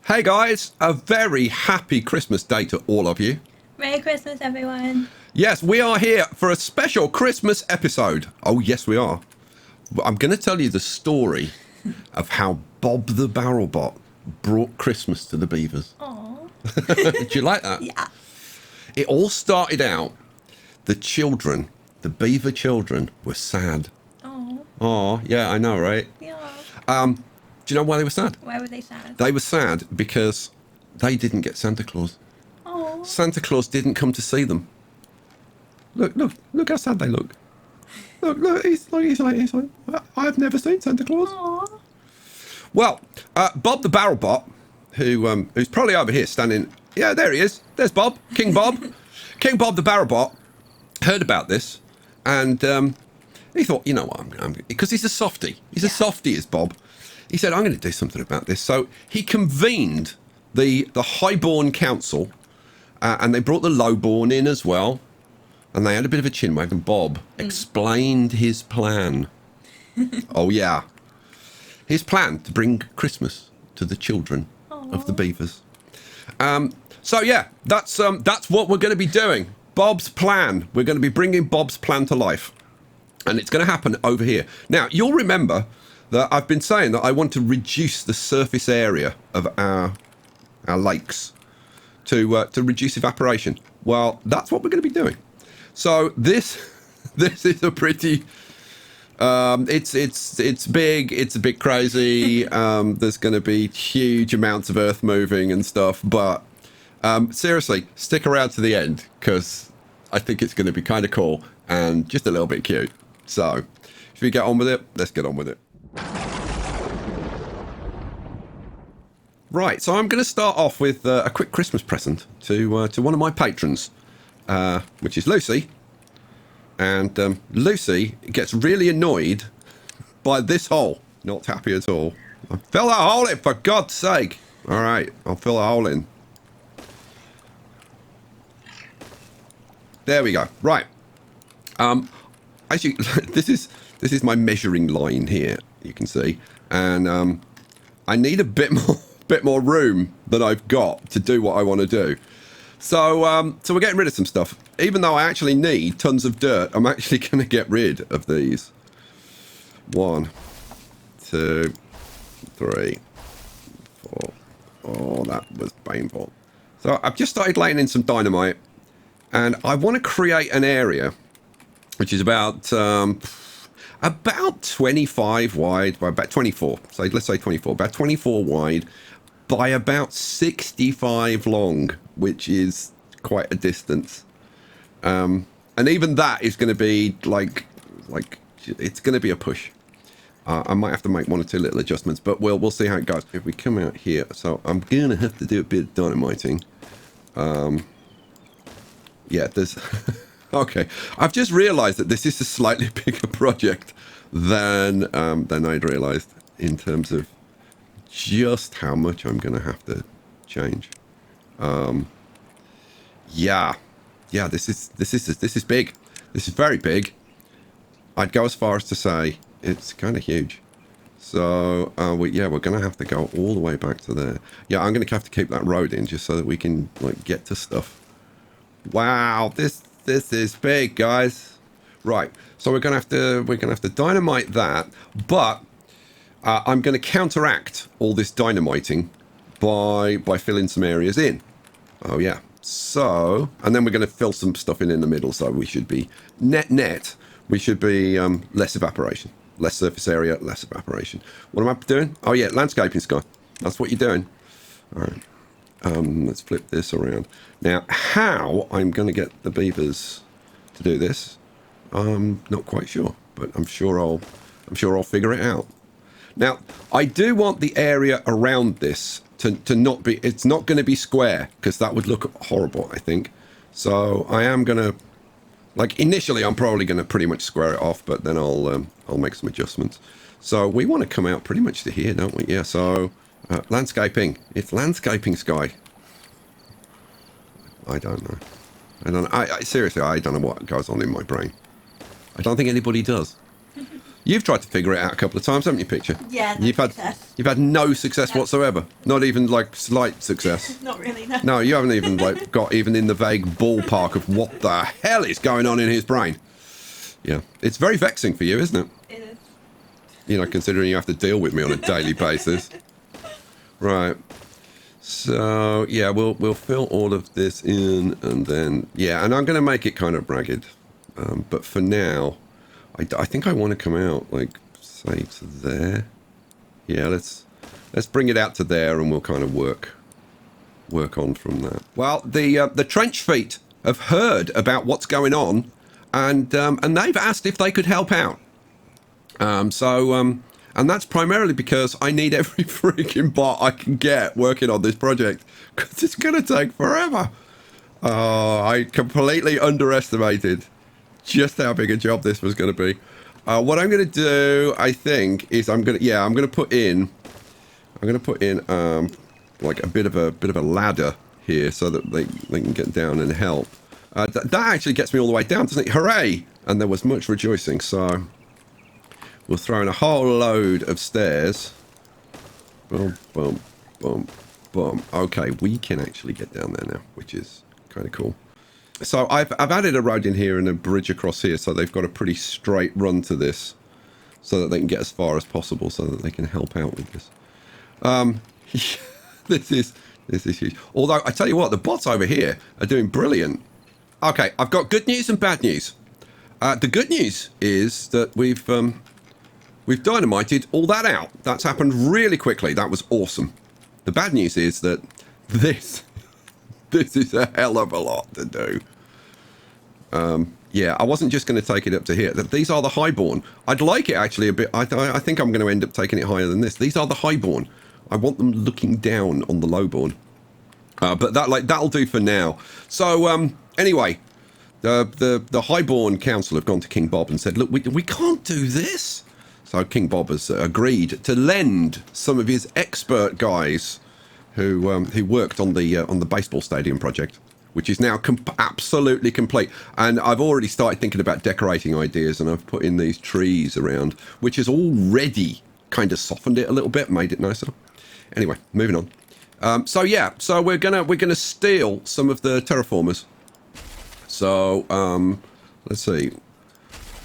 Hey guys, a very happy Christmas day to all of you. Merry Christmas, everyone. Yes, we are here for a special Christmas episode. Oh, yes, we are. I'm going to tell you the story of how Bob the Barrelbot brought Christmas to the beavers. Aww. Did you like that? Yeah. It all started out, the children, the beaver children, were sad. Aww. Oh, yeah, I know, right? Yeah. Do you know why they were sad? Why were they sad? They were sad because they didn't get Santa Claus. Aww. Santa Claus didn't come to see them. Look how sad they look. Look, he's like, I've never seen Santa Claus. Aww. Well, Bob the Barrelbot, who's probably over here standing, yeah, there he is. There's Bob, King Bob. King Bob the Barrelbot heard about this, and he thought, you know what, because he's a softie. He's a softie, is Bob. He said, I'm going to do something about this. So he convened the Highborn Council, and they brought the Lowborn in as well. And they had a bit of a chinwag, and Bob explained his plan. Oh, yeah. His plan to bring Christmas to the children of the beavers. So, yeah, that's what we're going to be doing. Bob's plan. We're going to be bringing Bob's plan to life. And it's going to happen over here. Now, you'll remember that I've been saying that I want to reduce the surface area of our lakes to reduce evaporation. Well, that's what we're going to be doing. So this is a pretty it's big, it's a bit crazy. There's going to be huge amounts of earth moving and stuff, but seriously, stick around to the end because I think it's going to be kind of cool and just a little bit cute. So if we get on with it, let's get on with it. Right, so I'm going to start off with a quick Christmas present to one of my patrons, which is Lucy. And Lucy gets really annoyed by this hole. Not happy at all. Fill that hole in, for God's sake. All right, I'll fill a hole in. There we go. Right. As you, this is my measuring line here. You can see, and I need a bit more room than I've got to do what I want to do. So we're getting rid of some stuff. Even though I actually need tons of dirt, I'm actually going to get rid of these. 1, 2, 3, 4. Oh, that was painful. So I've just started laying in some dynamite, and I want to create an area which is about 25 wide by about 24. So let's say 24. About 24 wide by about 65 long, which is quite a distance. And even that is going to be like it's going to be a push. I might have to make 1 or 2 little adjustments, but we'll see how it goes. If we come out here, so I'm going to have to do a bit of dynamiting. Yeah, there's... Okay, I've just realised that this is a slightly bigger project than I'd realised in terms of just how much I'm going to have to change. Yeah, this is big. This is very big. I'd go as far as to say it's kind of huge. So we're going to have to go all the way back to there. Yeah, I'm going to have to keep that road in just so that we can get to stuff. Wow, this is big, guys. Right, so we're gonna have to dynamite that, but I'm going to counteract all this dynamiting by filling some areas in. Oh yeah. So, and then we're going to fill some stuff in the middle. So we should be net. We should be less evaporation, less surface area, less evaporation. What am I doing? Oh yeah, landscaping, Sky. That's what you're doing. All right. Let's flip this around. Now, how I'm going to get the beavers to do this, I'm not quite sure, but I'm sure I'll figure it out. Now, I do want the area around this to not be, it's not going to be square because that would look horrible, I think. So I am going to, initially I'm probably going to pretty much square it off, but then I'll make some adjustments. So we want to come out pretty much to here, don't we? Yeah, so landscaping. It's landscaping, Sky. I don't know. I seriously, I don't know what goes on in my brain. I don't think anybody does. You've tried to figure it out a couple of times, haven't you, Picture? Yeah, no You've had no success whatsoever. Not even like slight success. Not really, no. No, you haven't even like got even in the vague ballpark of what the hell is going on in his brain. Yeah, it's very vexing for you, isn't it? It is. You know, considering you have to deal with me on a daily basis. Right. So yeah, we'll fill all of this in, and then yeah, and I'm going to make it kind of ragged. But for now, I think I want to come out like say to there. Yeah, let's bring it out to there, and we'll kind of work on from that. Well, the trench feet have heard about what's going on, and they've asked if they could help out. And that's primarily because I need every freaking bot I can get working on this project, because it's going to take forever. I completely underestimated just how big a job this was going to be. What I'm going to do, I think, is I'm going to put in like a bit of a ladder here so that they can get down and help. That actually gets me all the way down, doesn't it? Hooray! And there was much rejoicing, so we'll throw in a whole load of stairs. Boom, boom, boom, boom. Okay, we can actually get down there now, which is kind of cool. So I've added a road in here and a bridge across here, so they've got a pretty straight run to this, so that they can get as far as possible, so that they can help out with this. This is huge. Although I tell you what, the bots over here are doing brilliant. Okay, I've got good news and bad news. The good news is that we've dynamited all that out. That's happened really quickly. That was awesome. The bad news is that this is a hell of a lot to do. Yeah, I wasn't just going to take it up to here. These are the highborn. I'd like it actually a bit. I think I'm going to end up taking it higher than this. These are the highborn. I want them looking down on the lowborn. But that'll do for now. So anyway, the highborn council have gone to King Bob and said, look, we can't do this. So King Bob has agreed to lend some of his expert guys who worked on the baseball stadium project, which is now absolutely complete. And I've already started thinking about decorating ideas, and I've put in these trees around, which has already kind of softened it a little bit, made it nicer. Anyway, moving on. So we're gonna steal some of the terraformers. So let's see,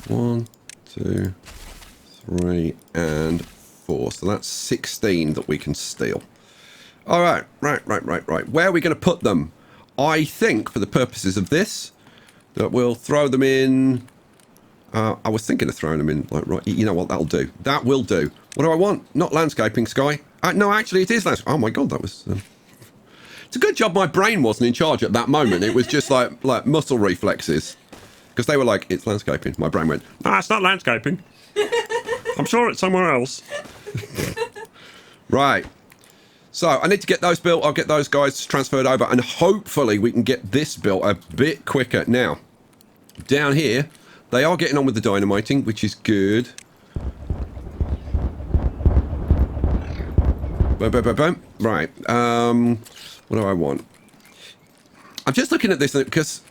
1, 2, 3, and 4. So that's 16 that we can steal. All right. Where are we going to put them? I think, for the purposes of this, that we'll throw them in. I was thinking of throwing them in, like, right. You know what? That'll do. That will do. What do I want? Not landscaping, Sky. No, actually, it is landscaping. Oh my God, that was. It's a good job my brain wasn't in charge at that moment. It was just like muscle reflexes, because they were like, it's landscaping. My brain went, no, it's not landscaping. I'm sure it's somewhere else. Right. So I need to get those built. I'll get those guys transferred over, and hopefully we can get this built a bit quicker. Now, down here, they are getting on with the dynamiting, which is good. Boom, boom, boom, boom. Right. What do I want? I'm just looking at this because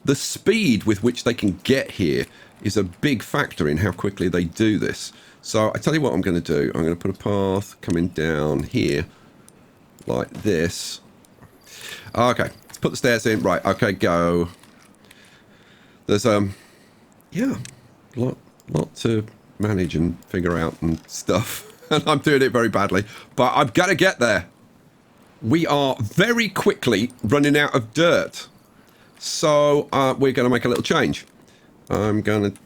the speed with which they can get here is a big factor in how quickly they do this. So I tell you what I'm going to do. I'm going to put a path coming down here like this. Okay, let's put the stairs in. Right, okay, go. There's yeah, lot to manage and figure out and stuff. And I'm doing it very badly, but I've got to get there. We are very quickly running out of dirt. So we're going to make a little change. I'm going to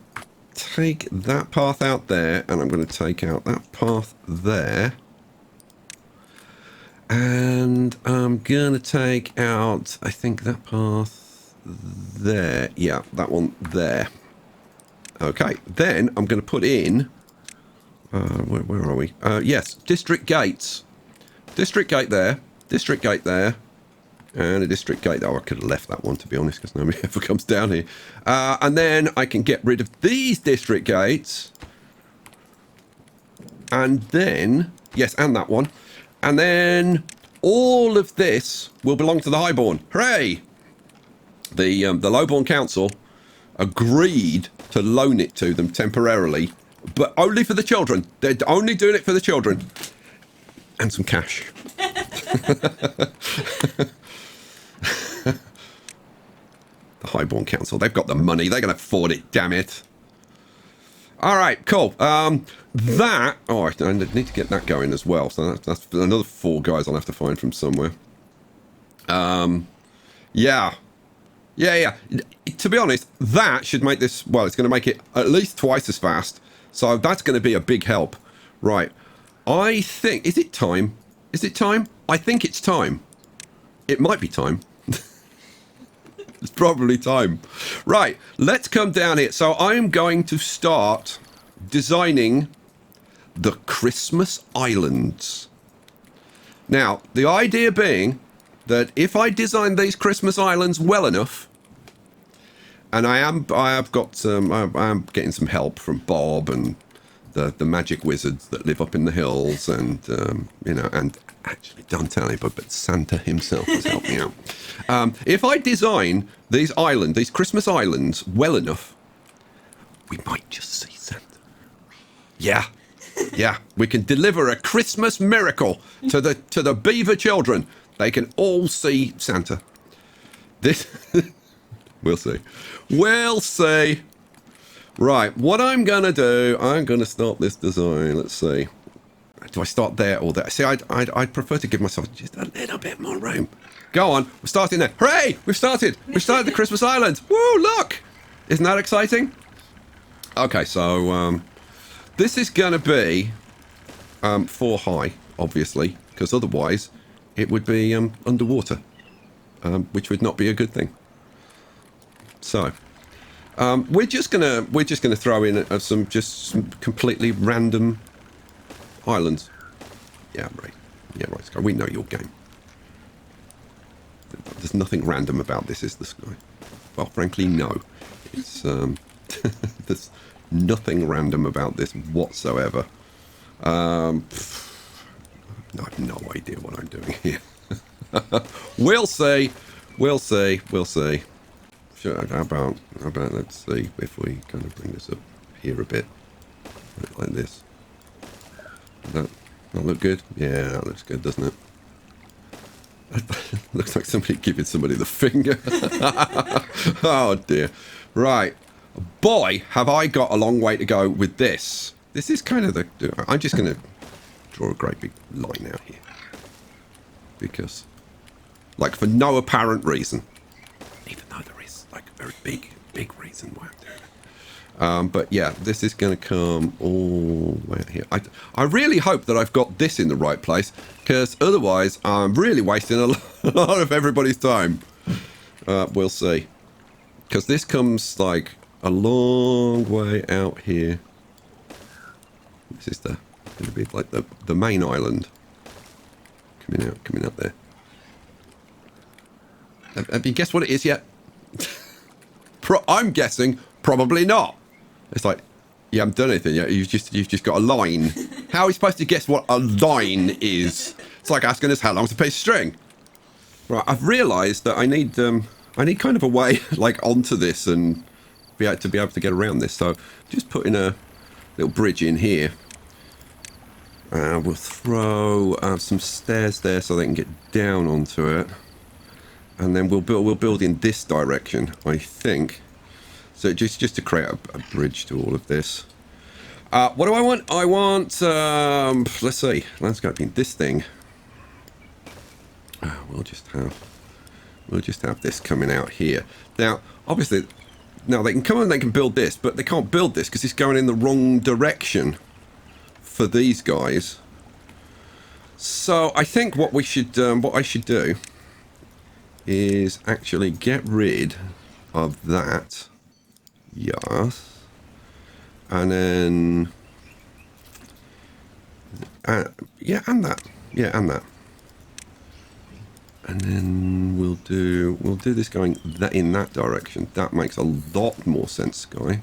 take that path out there, and I'm going to take out that path there. And I'm going to take out, I think, that path there. Yeah, that one there. Okay, then I'm going to put in... where are we? Yes, district gates. District gate there. District gate there. And a district gate. Oh, I could have left that one, to be honest, because nobody ever comes down here. And then I can get rid of these district gates. And then... Yes, and that one. And then all of this will belong to the highborn. Hooray! The lowborn council agreed to loan it to them temporarily But only for the children. They're only doing it for the children. And some cash. The Highborn Council, they've got the money. They can afford it, damn it. All right, cool. I need to get that going as well. So that's another 4 guys I'll have to find from somewhere. Yeah. To be honest, that should make this, well, it's going to make it at least twice as fast. So that's going to be a big help. Right. I think, is it time? Is it time? I think it's time. It might be time. It's probably time. Right, let's come down here. So I'm going to start designing the Christmas Islands. Now, the idea being that if I design these Christmas Islands well enough, and I am getting some help from Bob and the magic wizards that live up in the hills, and and actually don't tell anybody, but Santa himself has helped me out. If I design these Christmas islands well enough, we might just see Santa. Yeah, we can deliver a Christmas miracle to the Beaver children. They can all see Santa. This, we'll see. We'll see. Right, what I'm going to do, I'm going to start this design. Let's see. Do I start there or there? See, I'd prefer to give myself just a little bit more room. Go on, we're starting there. Hooray! We've started the Christmas Islands. Woo, look! Isn't that exciting? Okay, so this is going to be 4 high, obviously, because otherwise it would be underwater, which would not be a good thing. So we're just gonna throw in some completely random islands. Yeah, right, Sky. We know your game. There's nothing random about this, is the Sky? Well, frankly, no. It's there's nothing random about this whatsoever. I have no idea what I'm doing here. We'll see. Sure, how about let's see if we kind of bring this up here a bit, like this. That look good? Yeah, that looks good, doesn't it? Looks like somebody giving somebody the finger. Oh dear. Right. Boy, have I got a long way to go with this. This is kind of I'm just going to draw a great big line out here. Because, like, for no apparent reason. Even though there is, like, a very big reason why I'm doing it. But yeah, this is going to come all the way out here. I really hope that I've got this in the right place, because otherwise I'm really wasting a lot of everybody's time. We'll see. Because this comes, like, a long way out here. This is going to be like the main island. Coming out there. Have you guessed what it is yet? I'm guessing probably not. It's like, you haven't done anything yet. You've just got a line. How are we supposed to guess what a line is? It's like asking us how long's a piece of string. Right, I've realised that I need kind of a way like onto this and be able to get around this. So just putting a little bridge in here. We'll throw some stairs there so they can get down onto it, and then we'll build in this direction, I think. So just to create a bridge to all of this. What do I want? I want let's see, landscaping. This thing. We'll just have this coming out here. Now, obviously, now they can come and they can build this, but they can't build this because it's going in the wrong direction for these guys. So I think what I should do is actually get rid of that. Yes. And then and that. And that. And then we'll do this going in that direction. That makes a lot more sense, Sky.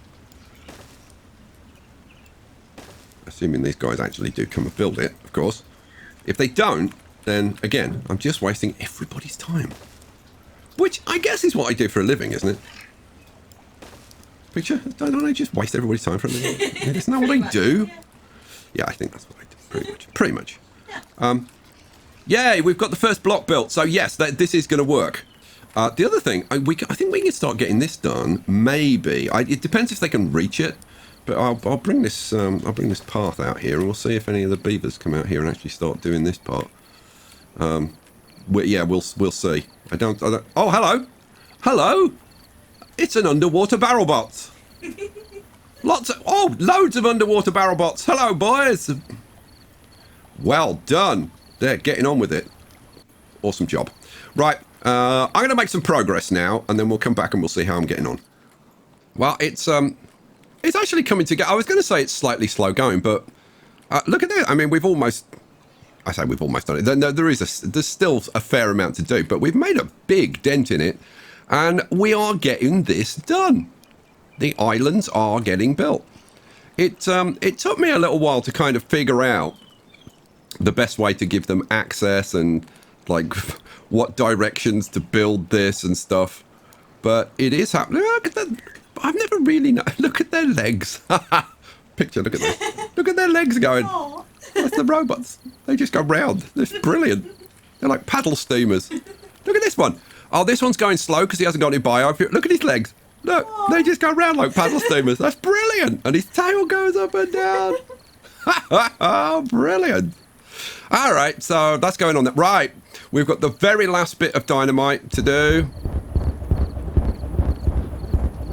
Assuming these guys actually do come and build it, of course. If they don't, then again, I'm just wasting everybody's time. Which I guess is what I do for a living, isn't it? Picture? Don't I just waste everybody's time for a minute? Isn't that what I do? Yeah, I think that's what I do. Pretty much. Pretty much. Yay, we've got the first block built. So yes, this is going to work. The other thing, I think we can start getting this done. Maybe. It depends if they can reach it. But I'll bring this path out here, and we'll see if any of the beavers come out here and actually start doing this part. We'll see. I don't. Oh, hello, hello. It's an underwater barrel bot. Loads of underwater barrel bots. Hello, boys. Well done. They're getting on with it. Awesome job. Right. I'm going to make some progress now, and then we'll come back and we'll see how I'm getting on. Well, it's actually coming together. I was going to say it's slightly slow going, but look at that. I mean, we've almost done it. There's still a fair amount to do, but we've made a big dent in it, and we are getting this done. The islands are getting built. It took me a little while to kind of figure out the best way to give them access and like what directions to build this and stuff, but it is happening. Look at that. I've never really look at their legs. Picture, look at this. Look at their legs going. Aww. That's the robots. They just go round. It's brilliant. They're like paddle steamers. Look at this one. Oh, this one's going slow because he hasn't got any bio. Look at his legs. Look, they just go round like paddle steamers. That's brilliant. And his tail goes up and down. Oh, brilliant. All right, so that's going on. Right, we've got the very last bit of dynamite to do.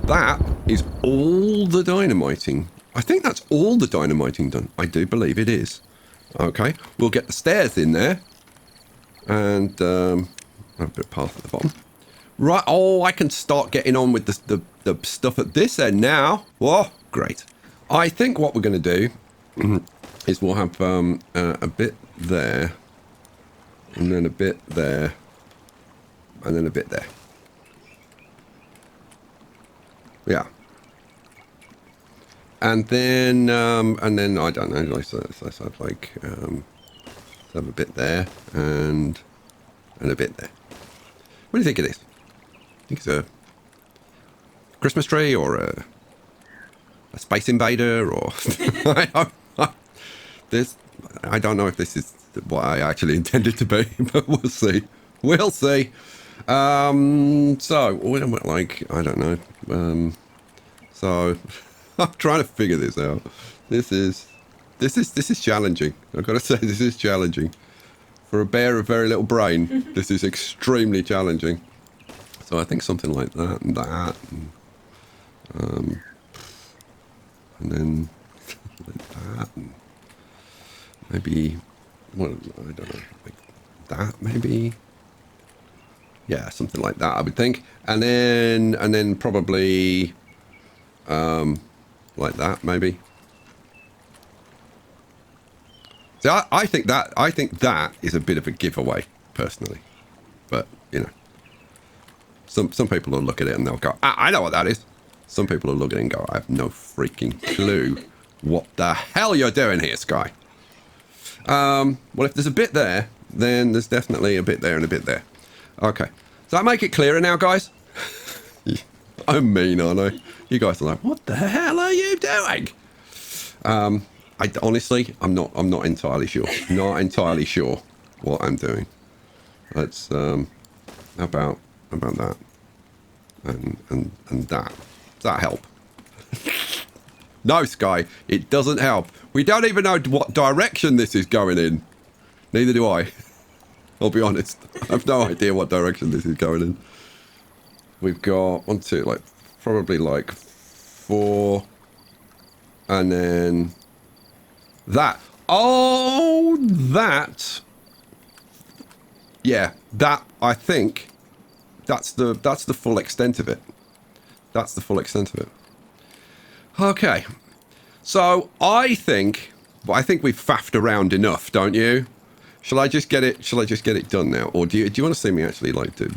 That is all the dynamiting. I think that's all the dynamiting done. I do believe it is. Okay, we'll get the stairs in there. And a bit of path at the bottom. Right, oh, I can start getting on with the stuff at this end now. Whoa, great. I think what we're going to do is we'll have a bit there. And then a bit there. And then a bit there. Yeah. And then I don't know, let's have like, let's have a bit there and a bit there. What do you think it is? I think it's a Christmas tree or a space invader or I don't know if this is what I actually intended to be, but we'll see. We'll see. So what like I don't know. So I'm trying to figure this out. This is challenging. I've got to say this is challenging. For a bear of very little brain, this is extremely challenging. So I think something like that and that, and then like that, and maybe well, I don't know, like that maybe. Yeah, something like that, I would think, and then probably like that maybe. So I think that is a bit of a giveaway personally, but you know, some people will look at it and they'll go, I know what that is. Some people will look at it and go, I have no freaking clue what the hell you're doing here, Sky. Well, if there's a bit there, then there's definitely a bit there and a bit there. Okay, does that make it clearer now, guys? I'm mean, aren't I? You guys are like, what the hell are you doing? I honestly, I'm not entirely sure. Not entirely sure what I'm doing. Let's how about that and that. Does that help? No, Sky, it doesn't help. We don't even know what direction this is going in. Neither do I. I'll be honest. I have no idea what direction this is going in. We've got 1, 2, like probably like 4, and then that. Oh, that. Yeah, that. I think that's the full extent of it. That's the full extent of it. Okay, so I think we've faffed around enough, don't you? Shall I just get it done now, or do you want to see me actually do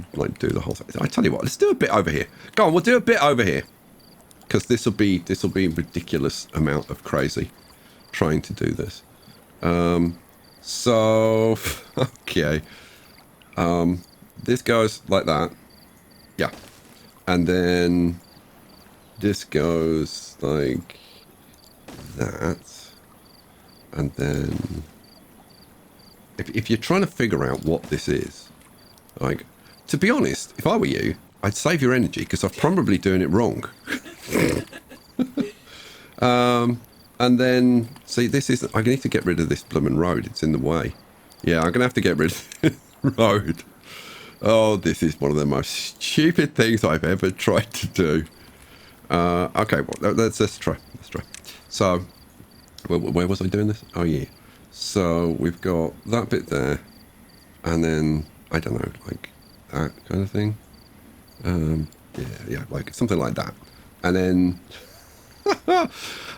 the whole thing? I tell you what, let's do a bit over here. Go on, we'll do a bit over here, because this will be a ridiculous amount of crazy trying to do this. So okay, this goes like that, yeah, and then this goes like that. And then if you're trying to figure out what this is, like, to be honest, if I were you, I'd save your energy because I'm probably doing it wrong. And then, see, this is, I need to get rid of this blooming road. It's in the way. Yeah, I'm going to have to get rid of this road. Oh, this is one of the most stupid things I've ever tried to do. Okay, well, let's try. Let's try. So, where was I doing this? Oh, yeah. So, we've got that bit there. And then, I don't know, like that kind of thing. Yeah, like something like that. And then...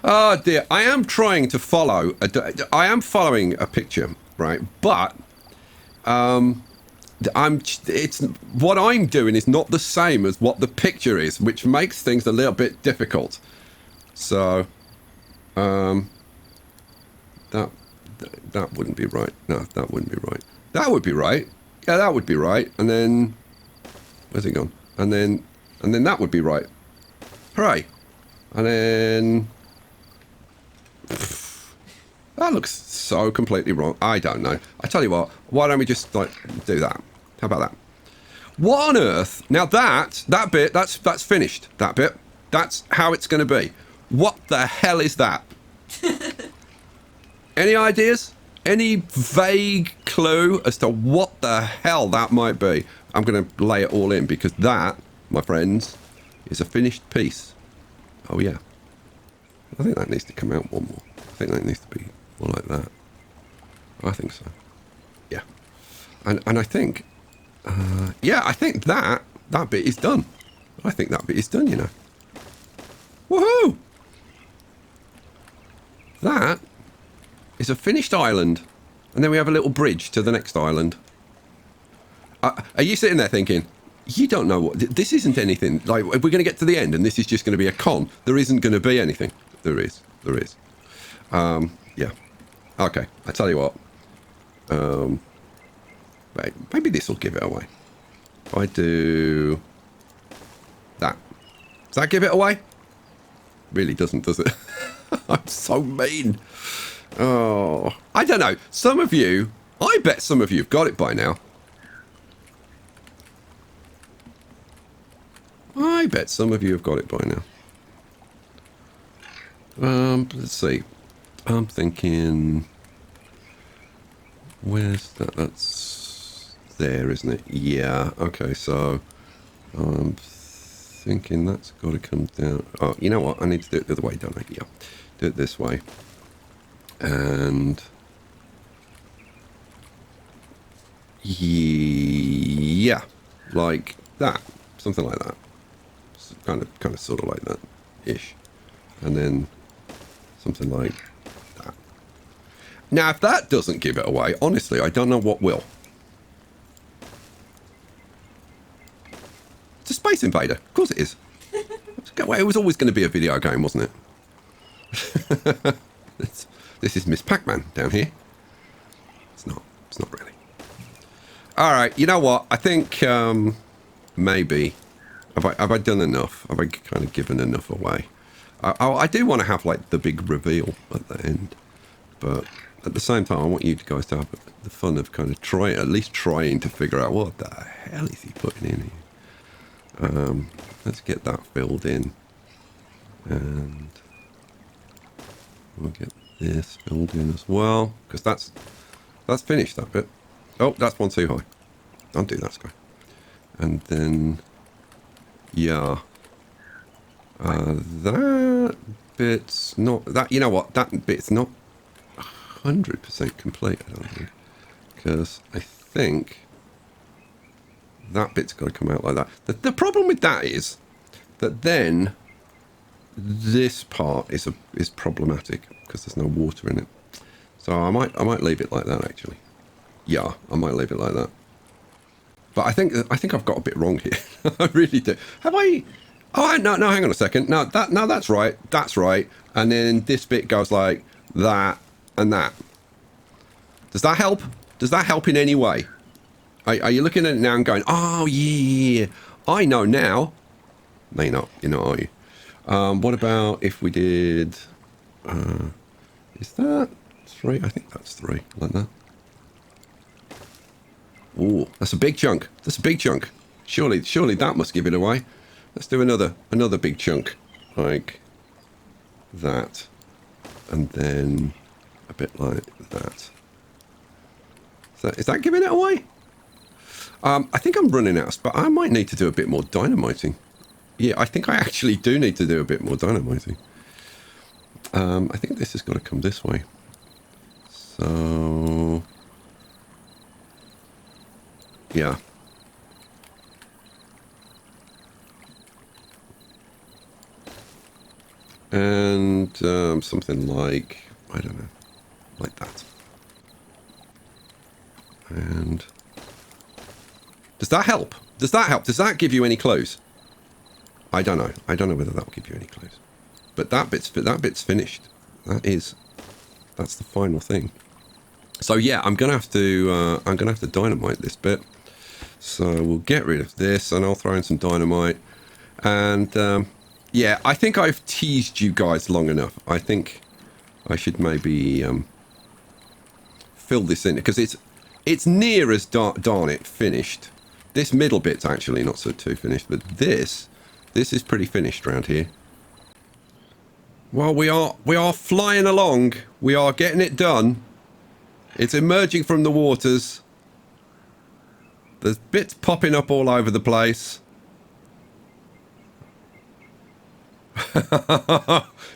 oh dear, I am trying to follow I am following a picture, right? But it's what I'm doing is not the same as what the picture is, which makes things a little bit difficult. So that wouldn't be right. No, that wouldn't be right. That would be right. Yeah, that would be right. And then where's it gone? And then that would be right. Hooray. And then... that looks so completely wrong. I don't know. I tell you what, why don't we just, like, do that? How about that? What on earth? Now that bit, that's finished. That bit. That's how it's going to be. What the hell is that? Any ideas? Any vague clue as to what the hell that might be? I'm going to lay it all in because that, my friends, is a finished piece. Oh yeah, I think that needs to come out one more. I think that needs to be more like that. I think so. Yeah, and I think, yeah, I think that bit is done. I think that bit is done. You know, woohoo! That is a finished island, and then we have a little bridge to the next island. Are you sitting there thinking? You don't know what... this isn't anything. Like, if we're going to get to the end and this is just going to be a con, there isn't going to be anything. There is. There is. Yeah. Okay. I tell you what. Maybe this will give it away. If I do... that. Does that give it away? Really doesn't, does it? I'm so mean. Oh. I don't know. Some of you... I bet some of you have got it by now. I bet some of you have got it by now. Let's see. I'm thinking... where's that? That's there, isn't it? Yeah. Okay, so... I'm thinking that's got to come down... oh, you know what? I need to do it the other way, don't I? Yeah. Do it this way. And... yeah. Like that. Something like that. Kind of sort of like that ish, and then something like that. Now if that doesn't give it away, honestly I don't know what will. It's a Space Invader, of course it is. It was always going to be a video game, wasn't it? This is Miss Pac-Man down here. It's not really. Alright, you know what, I think maybe Have I done enough? Have I kind of given enough away? I do want to have, like, the big reveal at the end. But at the same time, I want you guys to have the fun of kind of at least trying to figure out what the hell is he putting in here. Let's get that filled in. And we'll get this filled in as well. Because that's finished, that bit. Oh, that's one too high. Don't do that, Sky. And then... yeah, that bit's not that. You know what? That bit's not 100% complete. I don't think, because I think that bit's got to come out like that. The problem with that is that then this part is problematic because there's no water in it. So I might leave it like that actually. Yeah, I might leave it like that. But I think I've got a bit wrong here. I really do. Have I? Oh no, hang on a second. No, that's right. That's right. And then this bit goes like that and that. Does that help? Does that help in any way? Are you looking at it now and going, oh yeah, I know now? No, you're not. You're not, are you? What about if we did... is that 3? I think that's 3, like that. Oh, that's a big chunk. That's a big chunk. Surely that must give it away. Let's do another big chunk, like that, and then a bit like that. Is that giving it away? I think I'm running out of space. I might need to do a bit more dynamiting. Yeah, I think I actually do need to do a bit more dynamiting. I think this has got to come this way. So... yeah. And something like, I don't know, like that. And does that help? Does that help? Does that give you any clues? I don't know. I don't know whether that will give you any clues. But that bit's finished. That's the final thing. So yeah, I'm gonna have to dynamite this bit. So we'll get rid of this, and I'll throw in some dynamite. And yeah, I think I've teased you guys long enough. I think I should maybe fill this in, because it's near as darn it finished. This middle bit's actually not so too finished, but this is pretty finished around here. Well, we are flying along. We are getting it done. It's emerging from the waters. There's bits popping up all over the place.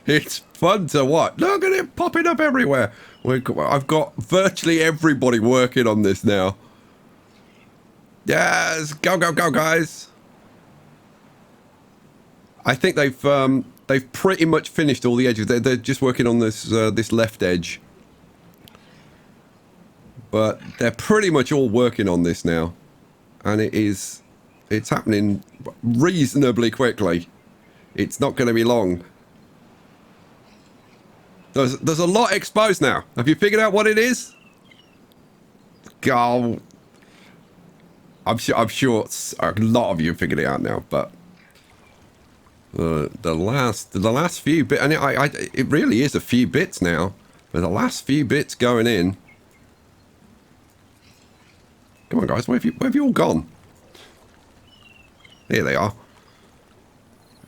It's fun to watch. Look at it popping up everywhere. I've got virtually everybody working on this now. Yes, go, go, go, guys. I think they've pretty much finished all the edges. They're just working on this this left edge. But they're pretty much all working on this now. And it's happening reasonably quickly. It's not going to be long. There's a lot exposed now. Have you figured out what it is? Oh, I'm sure a lot of you have figured it out now, but the last few bits, and it really is a few bits now. But the last few bits going in. Come on, guys, where have you all gone? Here they are.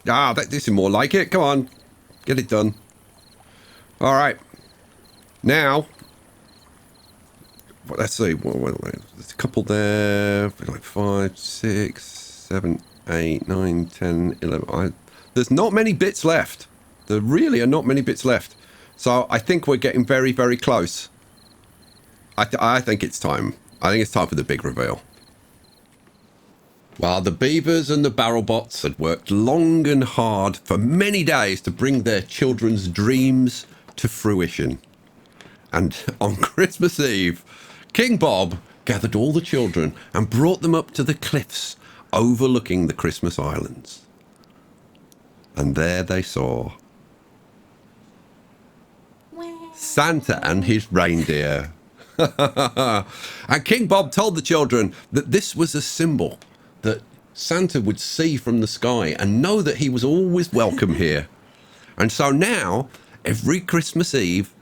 Ah, this is more like it. Come on, get it done. All right. Now, let's see. There's a couple there. Like 5, 6, 7, 8, 9, 10, 11. There's not many bits left. There really are not many bits left. So I think we're getting very, very close. I think it's time. I think it's time for the big reveal. Well, the beavers and the barrel bots had worked long and hard for many days to bring their children's dreams to fruition. And on Christmas Eve, King Bob gathered all the children and brought them up to the cliffs overlooking the Christmas Islands. And there they saw Santa and his reindeer. And King Bob told the children that this was a symbol that Santa would see from the sky and know that he was always welcome here. And so now, every Christmas Eve,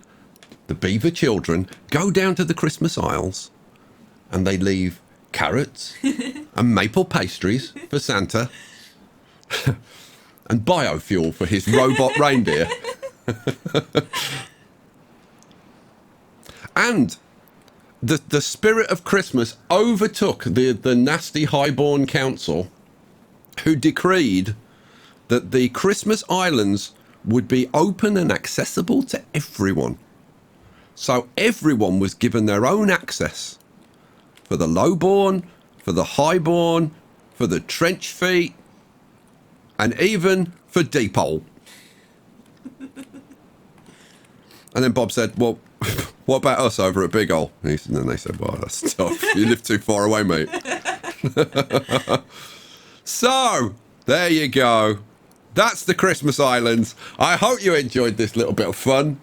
the beaver children go down to the Christmas Isles and they leave carrots and maple pastries for Santa and biofuel for his robot reindeer. And the spirit of Christmas overtook the nasty highborn council, who decreed that the Christmas Islands would be open and accessible to everyone. So everyone was given their own access. For the lowborn, for the highborn, for the trench feet, and even for deep hole. And then Bob said, well, what about us over at Big Hole? And then they said, well, that's tough. You live too far away, mate. So, there you go. That's the Christmas Islands. I hope you enjoyed this little bit of fun.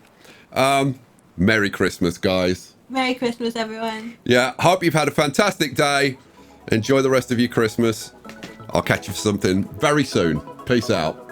Merry Christmas, guys. Merry Christmas, everyone. Yeah, hope you've had a fantastic day. Enjoy the rest of your Christmas. I'll catch you for something very soon. Peace out.